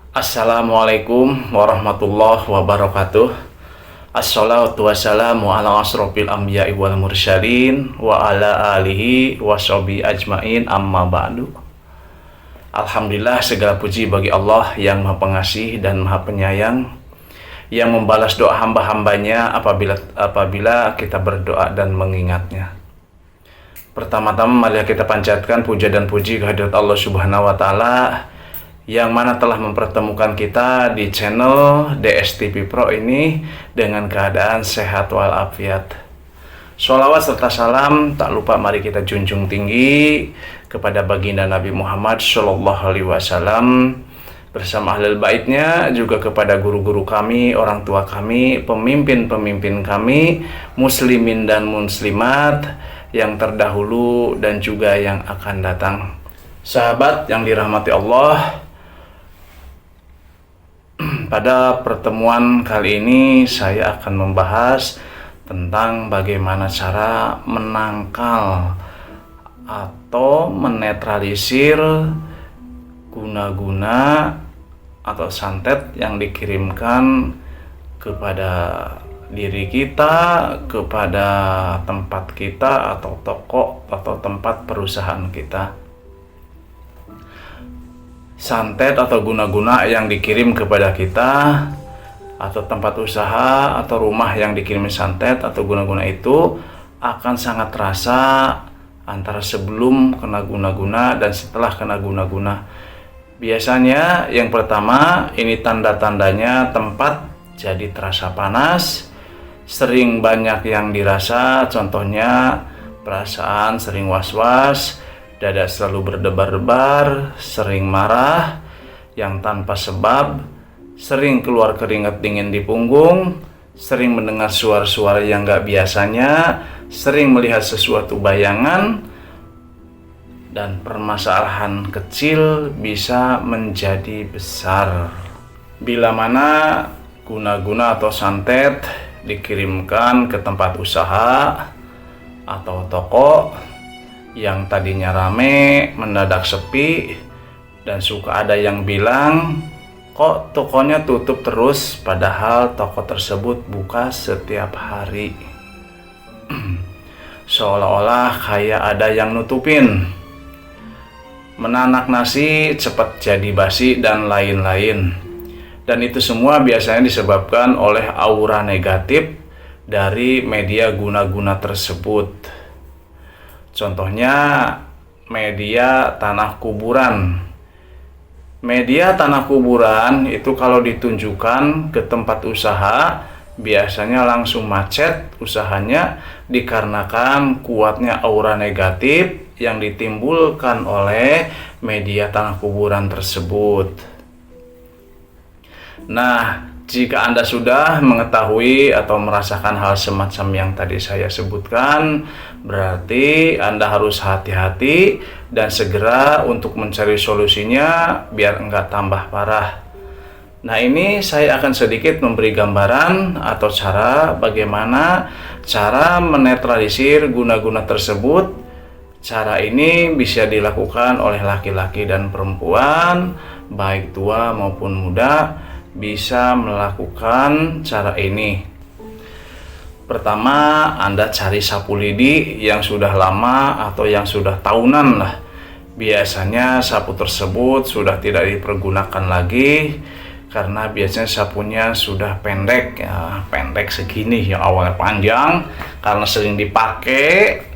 Assalamualaikum warahmatullahi wabarakatuh. Assalatu wassalamu ala asrofil anbiya'i wal mursyalin wa ala alihi wa sahbihi ajmain amma ba'du. Alhamdulillah, segala puji bagi Allah yang Maha Pengasih dan Maha Penyayang, yang membalas doa hamba-hambanya apabila kita berdoa dan mengingatnya. Pertama-tama mari kita panjatkan puja dan puji kehadirat Allah Subhanahu wa taala yang mana telah mempertemukan kita di channel DSTV Pro ini dengan keadaan sehat walafiat. Sholawat serta salam tak lupa mari kita junjung tinggi kepada baginda Nabi Muhammad Shallallahu Alaihi Wasallam bersama ahlul baitnya, juga kepada guru-guru kami, orang tua kami, pemimpin-pemimpin kami, muslimin dan muslimat yang terdahulu dan juga yang akan datang. Sahabat yang dirahmati Allah, pada pertemuan kali ini saya akan membahas tentang bagaimana cara menangkal atau menetralisir guna-guna atau santet yang dikirimkan kepada diri kita, kepada tempat kita atau toko atau tempat perusahaan kita. Santet atau guna-guna yang dikirim kepada kita atau tempat usaha atau rumah yang dikirim santet atau guna-guna itu akan sangat terasa antara sebelum kena guna-guna dan setelah kena guna-guna. Biasanya yang pertama, ini tanda-tandanya tempat jadi terasa panas, sering banyak yang dirasa, contohnya perasaan sering was-was, dada selalu berdebar-debar, sering marah yang tanpa sebab, sering keluar keringat dingin di punggung, sering mendengar suara-suara yang gak biasanya, sering melihat sesuatu bayangan, dan permasalahan kecil bisa menjadi besar. Bila mana guna-guna atau santet dikirimkan ke tempat usaha atau toko yang tadinya rame mendadak sepi, dan suka ada yang bilang kok tokonya tutup terus padahal toko tersebut buka setiap hari. Seolah-olah kayak ada yang nutupin. Menanak nasi cepat jadi basi dan lain-lain. Dan itu semua biasanya disebabkan oleh aura negatif dari media guna-guna tersebut. Contohnya media tanah kuburan. Media tanah kuburan itu kalau ditunjukkan ke tempat usaha biasanya langsung macet usahanya dikarenakan kuatnya aura negatif yang ditimbulkan oleh media tanah kuburan tersebut. Nah, jika Anda sudah mengetahui atau merasakan hal semacam yang tadi saya sebutkan, berarti Anda harus hati-hati dan segera untuk mencari solusinya biar enggak tambah parah. Nah, ini saya akan sedikit memberi gambaran atau cara bagaimana cara menetralisir guna-guna tersebut. Cara ini bisa dilakukan oleh laki-laki dan perempuan, baik tua maupun muda, bisa melakukan cara ini. Pertama, Anda cari sapu lidi yang sudah lama atau yang sudah tahunan lah. Biasanya sapu tersebut sudah tidak dipergunakan lagi karena biasanya sapunya sudah pendek ya, pendek segini yang awalnya panjang karena sering dipakai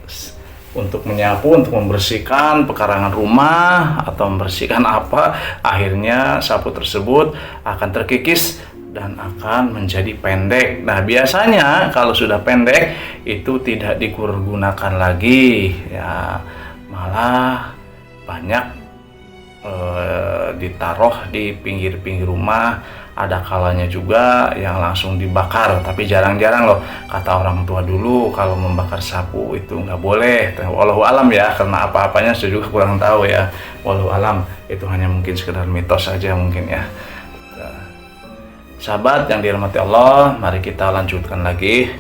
untuk menyapu, untuk membersihkan pekarangan rumah atau membersihkan apa, akhirnya sapu tersebut akan terkikis dan akan menjadi pendek. Nah, biasanya kalau sudah pendek itu tidak digunakan lagi ya, malah banyak ditaruh di pinggir-pinggir rumah. Ada kalanya juga yang langsung dibakar, tapi jarang-jarang loh. Kata orang tua dulu kalau membakar sapu itu nggak boleh. Wallahu alam ya, karena apa-apanya saya juga kurang tahu ya. Wallahu alam, itu hanya mungkin sekedar mitos saja mungkin ya. Sahabat yang dirahmati Allah, mari kita lanjutkan lagi.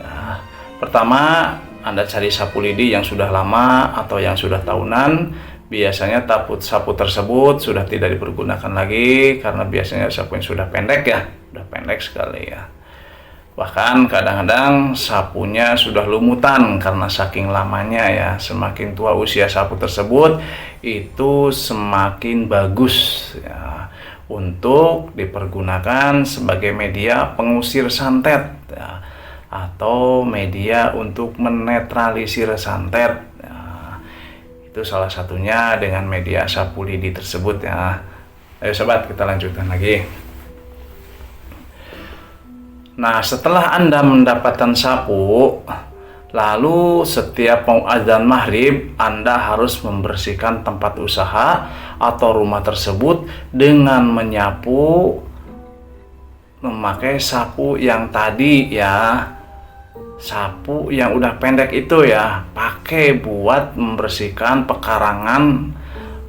Nah, pertama, Anda cari sapu lidi yang sudah lama atau yang sudah tahunan. biasanya sapu tersebut sudah tidak dipergunakan lagi karena biasanya sapu yang sudah pendek ya, sudah pendek sekali ya. Bahkan kadang-kadang sapunya sudah lumutan karena saking lamanya ya. Semakin tua usia sapu tersebut itu semakin bagus ya, untuk dipergunakan sebagai media pengusir santet ya, atau media untuk menetralisir santet. Itu salah satunya dengan media sapu lidi tersebut ya. Ayo sobat, kita lanjutkan lagi. Nah, setelah Anda mendapatkan sapu, lalu setiap mau azan maghrib, Anda harus membersihkan tempat usaha atau rumah tersebut dengan menyapu memakai sapu yang tadi ya. Sapu yang udah pendek itu ya, pakai buat membersihkan pekarangan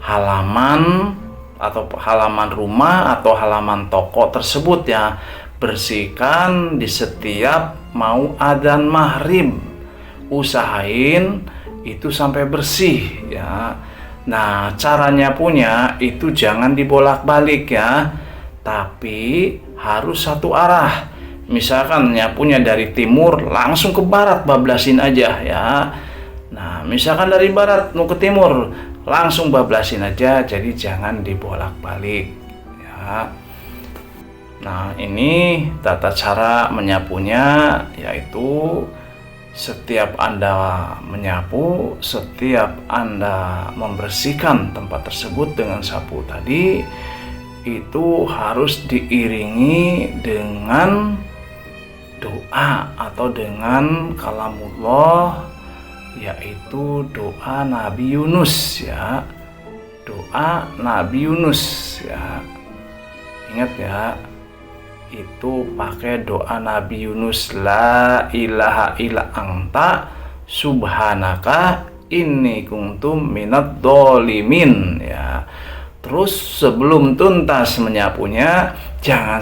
halaman atau halaman rumah atau halaman toko tersebut ya. Bersihkan di setiap mau adzan maghrib, usahain itu sampai bersih ya. Nah, caranya punya itu jangan dibolak-balik ya, tapi harus satu arah. Misalkan nyapunya dari timur langsung ke barat, bablasin aja ya. Nah, misalkan dari barat mau ke timur langsung bablasin aja, jadi jangan dibolak-balik ya. Nah, ini tata cara menyapunya, yaitu setiap Anda menyapu, setiap Anda membersihkan tempat tersebut dengan sapu tadi, itu harus diiringi dengan doa atau dengan kalamullah, yaitu doa Nabi Yunus ya. Doa Nabi Yunus ya. Ingat ya, itu pakai doa Nabi Yunus, la ilaha illa anta subhanaka inni kuntum minad dholimin ya. Terus sebelum tuntas menyapunya, jangan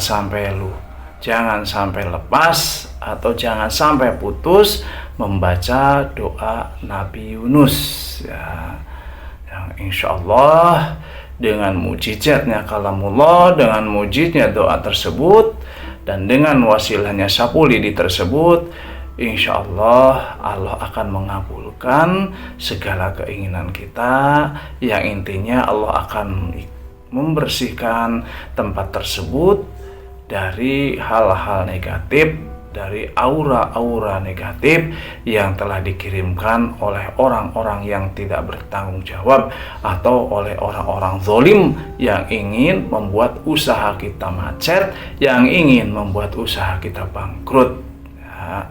sampai lepas atau jangan sampai putus membaca doa Nabi Yunus ya. Yang insya Allah dengan mujizatnya kalamullah, dengan mujizatnya doa tersebut, dan dengan wasilahnya sapu lidi tersebut, insya Allah Allah akan mengabulkan segala keinginan kita. Yang intinya Allah akan membersihkan tempat tersebut dari hal-hal negatif, dari aura-aura negatif yang telah dikirimkan oleh orang-orang yang tidak bertanggung jawab atau oleh orang-orang zalim yang ingin membuat usaha kita macet, yang ingin membuat usaha kita bangkrut ya.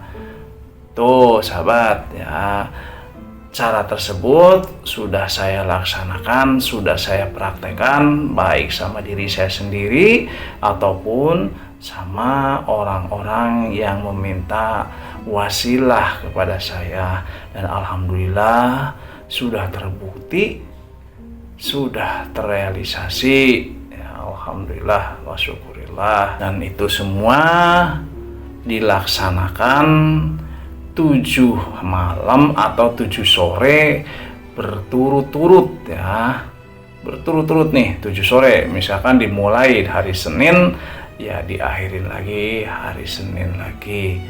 Tuh sahabat ya, cara tersebut sudah saya laksanakan, sudah saya praktekkan baik sama diri saya sendiri ataupun sama orang-orang yang meminta wasilah kepada saya, dan alhamdulillah sudah terbukti, sudah terrealisasi ya, alhamdulillah wa syukurillah. Dan itu semua dilaksanakan 7 malam atau 7 sore berturut-turut ya, berturut-turut nih 7 sore. Misalkan dimulai hari Senin ya, diakhirin lagi hari Senin lagi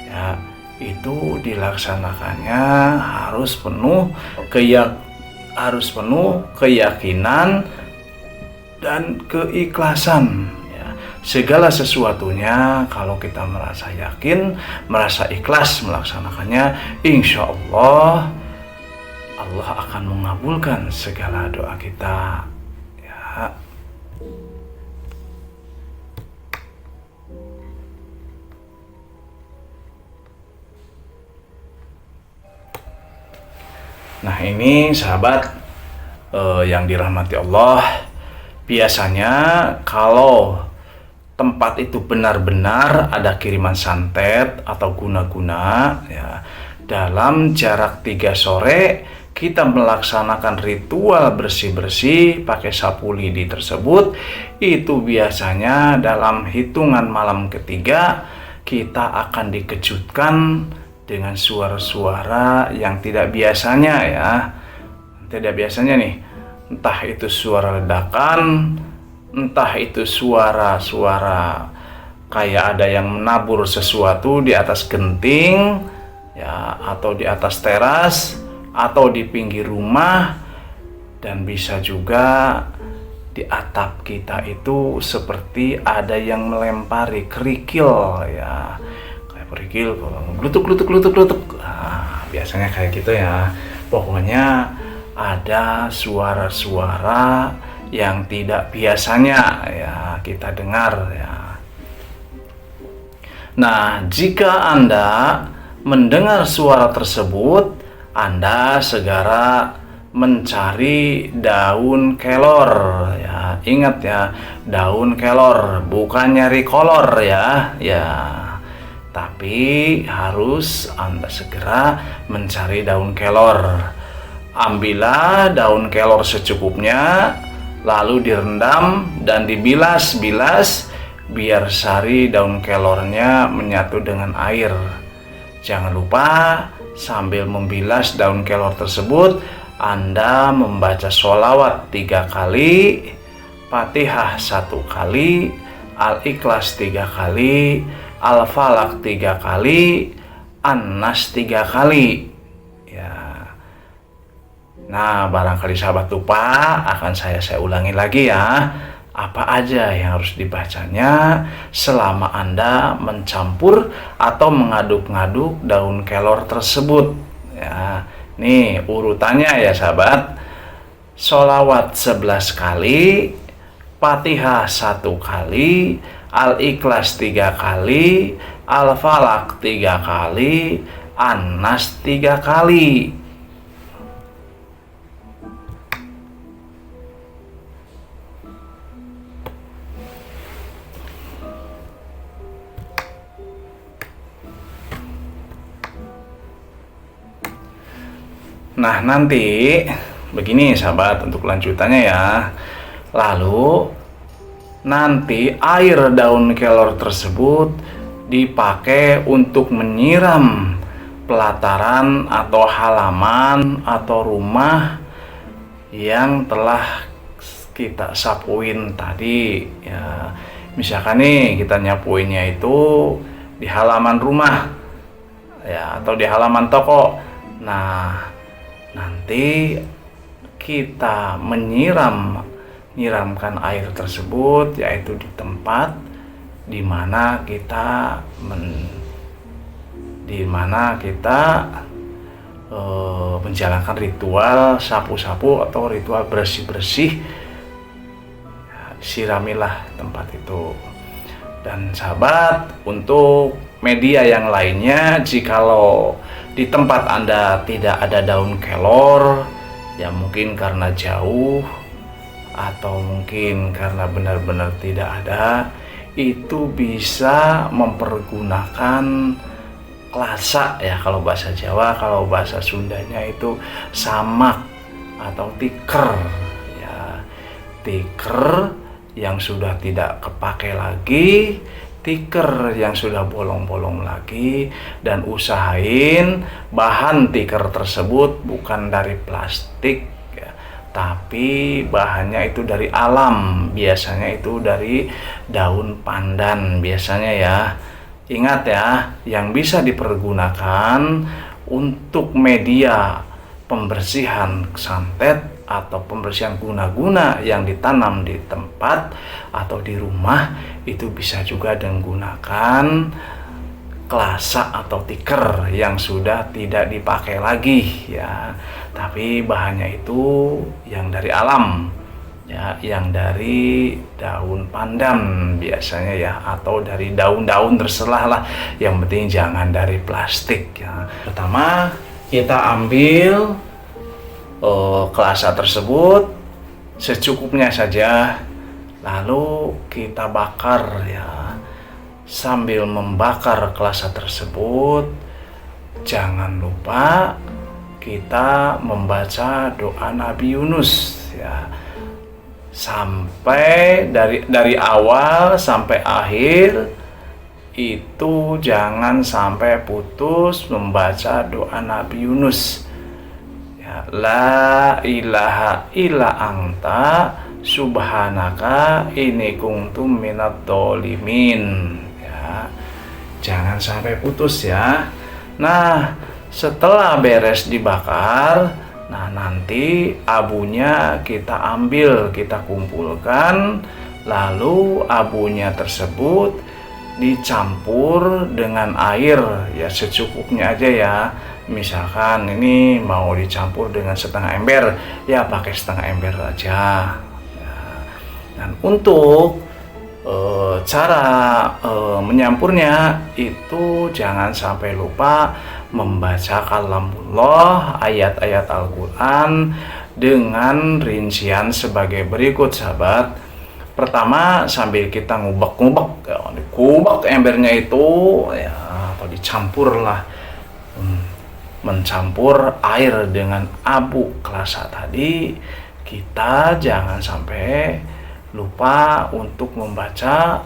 ya. Itu dilaksanakannya harus penuh keyakinan dan keikhlasan. Segala sesuatunya kalau kita merasa yakin, merasa ikhlas melaksanakannya, insya Allah Allah akan mengabulkan segala doa kita ya. Nah, ini sahabat yang dirahmati Allah, biasanya kalau tempat itu benar-benar ada kiriman santet atau guna-guna ya, dalam jarak 3 sore kita melaksanakan ritual bersih-bersih pakai sapu lidi tersebut, itu biasanya dalam hitungan malam ketiga kita akan dikejutkan dengan suara-suara yang tidak biasanya ya. Tidak biasanya nih, entah itu suara ledakan, entah itu suara-suara kayak ada yang menabur sesuatu di atas genting, ya, atau di atas teras, atau di pinggir rumah, dan bisa juga di atap kita itu seperti ada yang melempari kerikil, ya, kayak kerikil, glutuk. Biasanya kayak gitu ya. Pokoknya ada suara-suara yang tidak biasanya ya kita dengar ya. Nah, jika Anda mendengar suara tersebut, Anda segera mencari daun kelor ya. Ingat ya, daun kelor, bukan nyari kolor ya. Ya. Tapi harus Anda segera mencari daun kelor. Ambillah daun kelor secukupnya, lalu direndam dan dibilas-bilas biar sari daun kelornya menyatu dengan air. Jangan lupa sambil membilas daun kelor tersebut, Anda membaca sholawat 3 kali, Fatihah 1 kali, Al-Ikhlas 3 kali, Al-Falaq 3 kali, An-Nas 3 kali. Ya. Nah, barangkali sahabat lupa, akan saya ulangi lagi ya. Apa aja yang harus dibacanya selama Anda mencampur atau mengaduk-ngaduk daun kelor tersebut. Ya. Nih urutannya ya sahabat. Sholawat 11 kali, Fatihah 1 kali, Al-Ikhlas 3 kali, Al-Falaq 3 kali, An-Nas 3 kali. Nah, nanti begini sahabat untuk lanjutannya ya. Lalu nanti air daun kelor tersebut dipakai untuk menyiram pelataran atau halaman atau rumah yang telah kita sapuin tadi ya. Misalkan nih kita nyapuinnya itu di halaman rumah ya, atau di halaman toko. Nah, nanti kita menyiramkan air tersebut, yaitu di tempat di mana kita menjalankan ritual sapu-sapu atau ritual bersih-bersih. Siramilah tempat itu. Dan sahabat, untuk media yang lainnya, jikalau di tempat Anda tidak ada daun kelor, ya mungkin karena jauh atau mungkin karena benar-benar tidak ada, itu bisa mempergunakan klasa ya kalau bahasa Jawa. Kalau bahasa Sundanya itu samak atau tiker ya. Tiker yang sudah tidak kepake lagi, tiker yang sudah bolong-bolong lagi, dan usahain bahan tiker tersebut bukan dari plastik ya, tapi bahannya itu dari alam, biasanya itu dari daun pandan biasanya ya. Ingat ya, yang bisa dipergunakan untuk media pembersihan santet atau pembersihan guna-guna yang ditanam di tempat atau di rumah, itu bisa juga menggunakan klasa atau tiker yang sudah tidak dipakai lagi ya, tapi bahannya itu yang dari alam ya, yang dari daun pandan biasanya ya, atau dari daun-daun terserah lah, yang penting jangan dari plastik ya. Pertama kita ambil klasa tersebut secukupnya saja, lalu kita bakar ya. Sambil membakar klasa tersebut, jangan lupa kita membaca doa Nabi Yunus ya, sampai dari awal sampai akhir itu jangan sampai putus membaca doa Nabi Yunus. Ya, la ilaha illa anta subhanaka inni kuntum minadz dzalimin. Ya, jangan sampai putus ya. Nah, setelah beres dibakar, nah nanti abunya kita ambil, kita kumpulkan, lalu abunya tersebut dicampur dengan air ya secukupnya aja ya. Misalkan ini mau dicampur dengan setengah ember, ya pakai setengah ember aja. Ya. Dan untuk cara menyampurnya itu jangan sampai lupa membaca kalamullah, ayat-ayat Al-Quran dengan rincian sebagai berikut, sahabat. Pertama, sambil kita ngubek-ngubek, ya, dikubek embernya itu ya, atau dicampur lah, mencampur air dengan abu kelasa tadi, kita jangan sampai lupa untuk membaca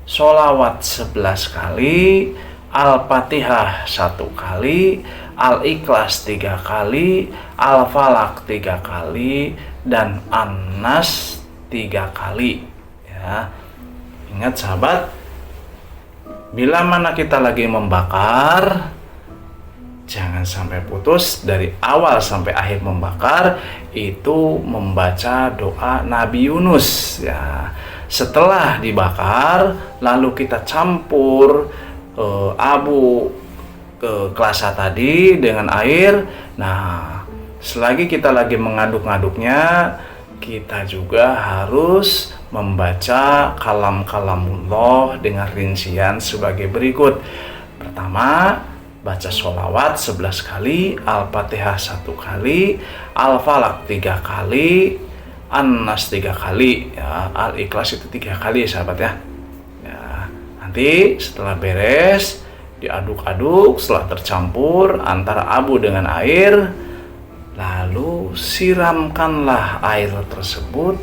sholawat 11 kali, Al-Fatihah 1 kali, Al-Ikhlas 3 kali, Al-Falaq 3 kali, dan An-Nas 3 kali ya. Ingat sahabat, bila mana kita lagi membakar, jangan sampai putus dari awal sampai akhir membakar itu membaca doa Nabi Yunus ya. Setelah dibakar lalu kita campur abu kelasa tadi dengan air. Nah, selagi kita lagi mengaduk-ngaduknya, kita juga harus membaca kalamullah dengan rincian sebagai berikut. Pertama, baca sholawat 11 kali, Al-Fatihah 1 kali, Al-Falaq 3 kali, An-Nas 3 kali ya, Al-Ikhlas itu 3 kali sahabat ya. Ya, nanti setelah beres diaduk-aduk, setelah tercampur antara abu dengan air, lalu siramkanlah air tersebut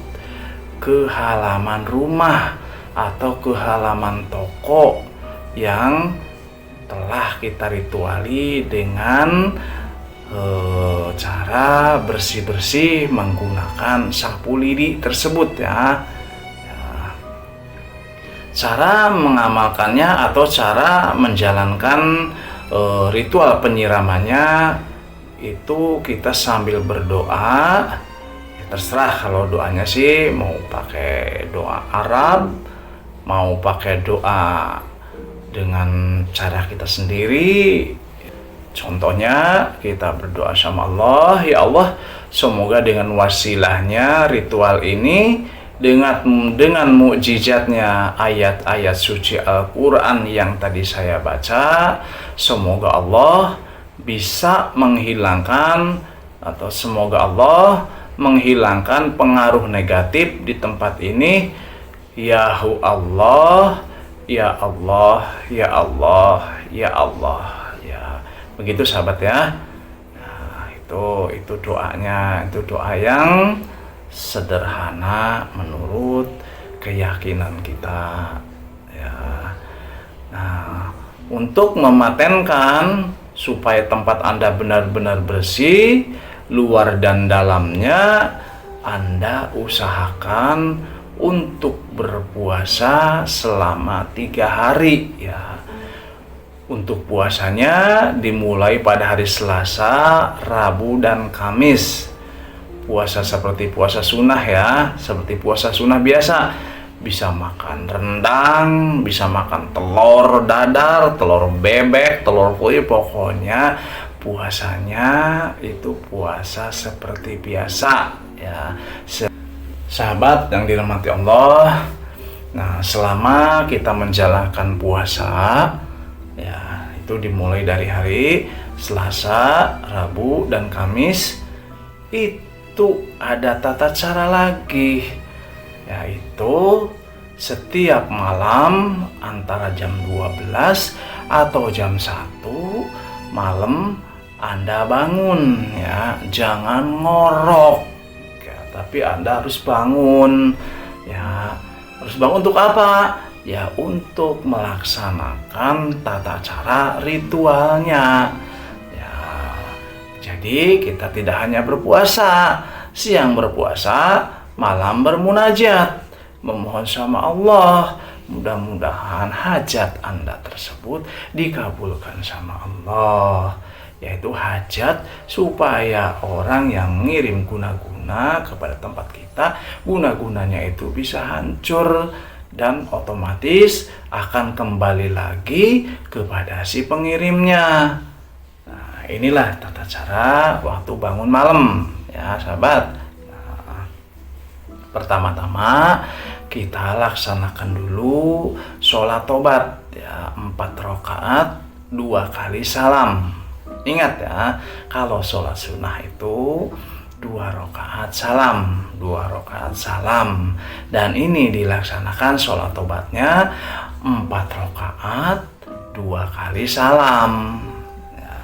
ke halaman rumah atau ke halaman toko yang telah kita rituali dengan cara bersih-bersih menggunakan sapu lidi tersebut ya. Cara mengamalkannya atau cara menjalankan ritual penyiramannya itu kita sambil berdoa ya, terserah kalau doanya sih mau pakai doa Arab, mau pakai doa dengan cara kita sendiri. Contohnya kita berdoa sama Allah, ya Allah, semoga dengan wasilahnya ritual ini, dengan mukjizatnya ayat-ayat suci Al-Quran yang tadi saya baca, semoga Allah bisa menghilangkan atau semoga Allah menghilangkan pengaruh negatif di tempat ini. Ya Allah, ya Allah, ya Allah, ya Allah. Begitu sahabat ya. Nah, itu doanya, itu doa yang sederhana menurut keyakinan kita ya. Nah, untuk mematenkan supaya tempat Anda benar-benar bersih luar dan dalamnya, Anda usahakan untuk berpuasa selama 3 hari ya. Untuk puasanya dimulai pada hari Selasa, Rabu, dan Kamis. Puasa seperti puasa sunnah ya, seperti puasa sunnah biasa. Bisa makan rendang, bisa makan telur dadar, telur bebek, telur puyuh, pokoknya puasanya itu puasa seperti biasa ya. Sahabat yang dirahmati Allah, nah selama kita menjalankan puasa ya, itu dimulai dari hari Selasa, Rabu, dan Kamis, itu ada tata cara lagi, yaitu setiap malam antara jam 12 atau jam 1 malam Anda bangun ya, jangan ngorok ya, tapi Anda harus bangun ya. Harus bangun untuk apa? Ya, untuk melaksanakan tata cara ritualnya ya. Jadi kita tidak hanya berpuasa, siang berpuasa, malam bermunajat, memohon sama Allah. Mudah-mudahan hajat Anda tersebut dikabulkan sama Allah, yaitu hajat supaya orang yang mengirim guna-guna kepada tempat kita, guna-gunanya itu bisa hancur dan otomatis akan kembali lagi kepada si pengirimnya. Nah, inilah tata cara waktu bangun malam ya sahabat. Nah, pertama-tama kita laksanakan dulu sholat tobat ya, 4 rakaat 2 kali salam. Ingat ya, kalau sholat sunnah itu 2 rakaat salam, 2 rakaat salam. Dan ini dilaksanakan sholat tobatnya 4 rakaat 2 kali salam. Ya.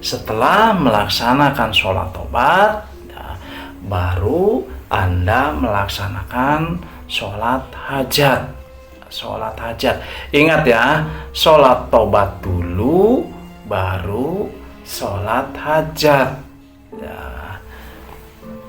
Setelah melaksanakan sholat tobat, ya, baru Anda melaksanakan sholat hajat. Sholat hajat. Ingat ya, sholat tobat dulu, baru sholat hajat. Ya.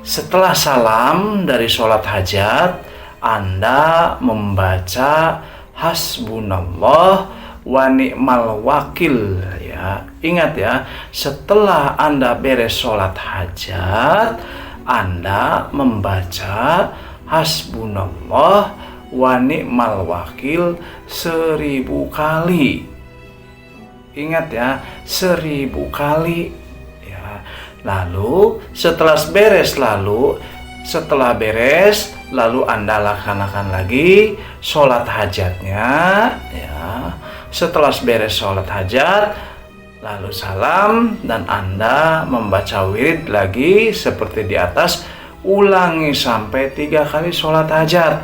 Setelah salam dari sholat hajat, Anda membaca hasbunallah wa ni'mal wakil. Ya, ingat ya, setelah Anda beres sholat hajat, Anda membaca hasbunallah wa ni'mal wakil 1000 kali. Ingat ya, 1000 kali ya. Lalu setelah beres lalu Anda laksanakan lagi sholat hajatnya ya. Setelah beres sholat hajat, lalu salam dan Anda membaca wirid lagi seperti di atas, ulangi sampai 3 kali sholat hajat.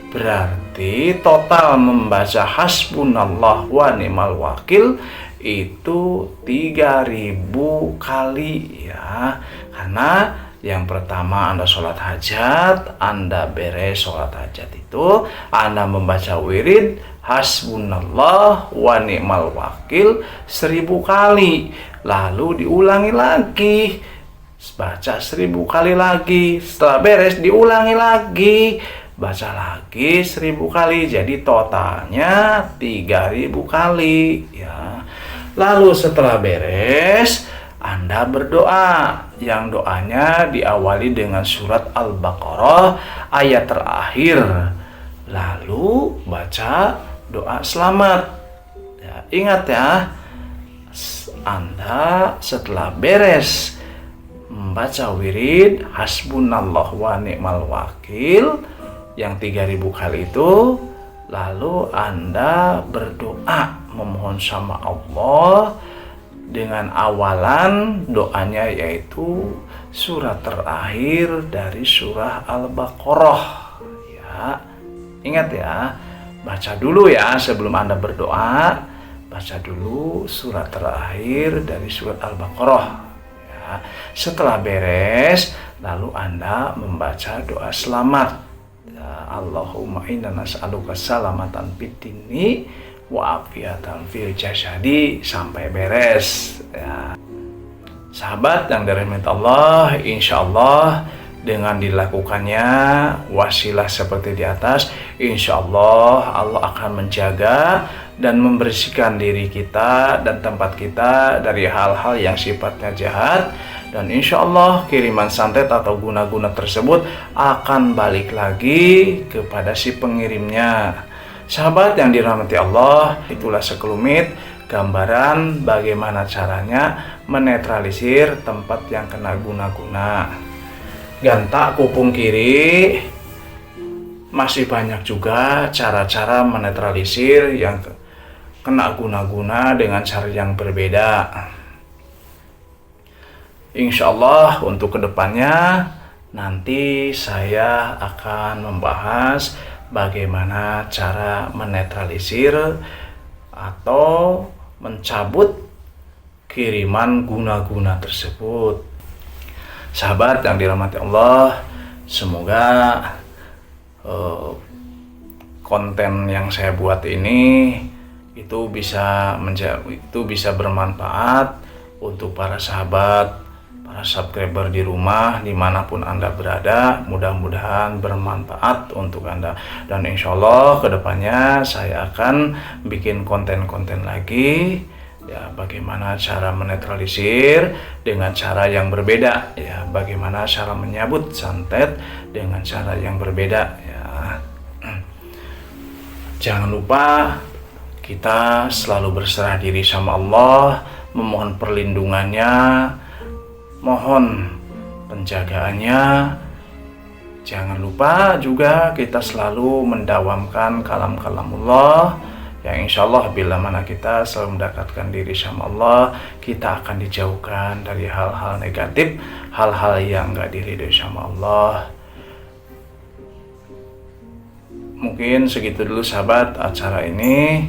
Berarti total membaca hasbunallah wa ni'mal wakil itu 3000 kali ya. Karena yang pertama Anda sholat hajat, Anda beres sholat hajat itu, Anda membaca wirid hasbunallah wa ni'mal wakil 1000 kali. Lalu diulangi lagi, baca 1000 kali lagi. Setelah beres diulangi lagi, baca lagi 1000 kali. Jadi totalnya 3000 kali ya. Lalu setelah beres, Anda berdoa, yang doanya diawali dengan surat Al-Baqarah ayat terakhir. Lalu baca doa selamat ya. Ingat ya, Anda setelah beres membaca wirid hasbunallah wa ni'mal wakil yang 3000 kali itu, lalu Anda berdoa memohon sama Allah dengan awalan doanya yaitu surat terakhir dari surah Al-Baqarah ya. Ingat ya, baca dulu ya sebelum Anda berdoa, baca dulu surat terakhir dari surat Al-Baqarah ya. Setelah beres lalu Anda membaca doa selamat ya, Allahumma inna nas'aluka salamatan fid dini wa afiatan fil jasadi sampai beres ya. Sahabat yang dirahmati Allah, insya Allah dengan dilakukannya wasilah seperti di atas, insya Allah Allah akan menjaga dan membersihkan diri kita dan tempat kita dari hal-hal yang sifatnya jahat. Dan insya Allah kiriman santet atau guna-guna tersebut akan balik lagi kepada si pengirimnya. Sahabat yang dirahmati Allah, itulah sekelumit gambaran bagaimana caranya menetralisir tempat yang kena guna-guna. Ganta kuping kiri, masih banyak juga cara-cara menetralisir yang kena guna-guna dengan cara yang berbeda. Insya Allah untuk kedepannya nanti saya akan membahas bagaimana cara menetralisir atau mencabut kiriman guna-guna tersebut. Sahabat yang dirahmati Allah, semoga konten yang saya buat ini itu bisa bermanfaat untuk para sahabat, para subscriber di rumah dimanapun Anda berada, mudah-mudahan bermanfaat untuk Anda. Dan insya Allah kedepannya saya akan bikin konten-konten lagi, ya, bagaimana cara menetralisir dengan cara yang berbeda, ya, bagaimana cara menyambut santet dengan cara yang berbeda, ya. Jangan lupa kita selalu berserah diri sama Allah, memohon perlindungannya, mohon penjagaannya. Jangan lupa juga kita selalu mendawamkan kalam-kalamullah, yang insya Allah bila mana kita selalu mendekatkan diri sama Allah, kita akan dijauhkan dari hal-hal negatif, hal-hal yang gak diridhoi sama Allah. Mungkin segitu dulu sahabat acara ini.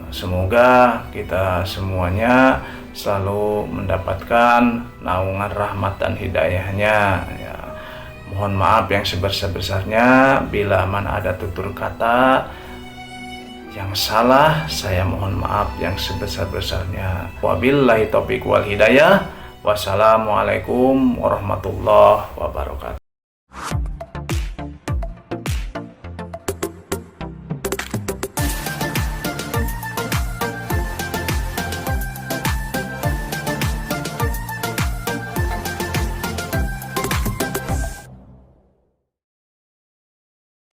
Semoga kita semuanya selalu mendapatkan naungan rahmat dan hidayahnya, ya. Mohon maaf yang sebesar-besarnya bila mana ada tutur kata yang salah, saya mohon maaf yang sebesar-besarnya. Wabillahi taufiq wal hidayah. Wassalamualaikum warahmatullahi wabarakatuh.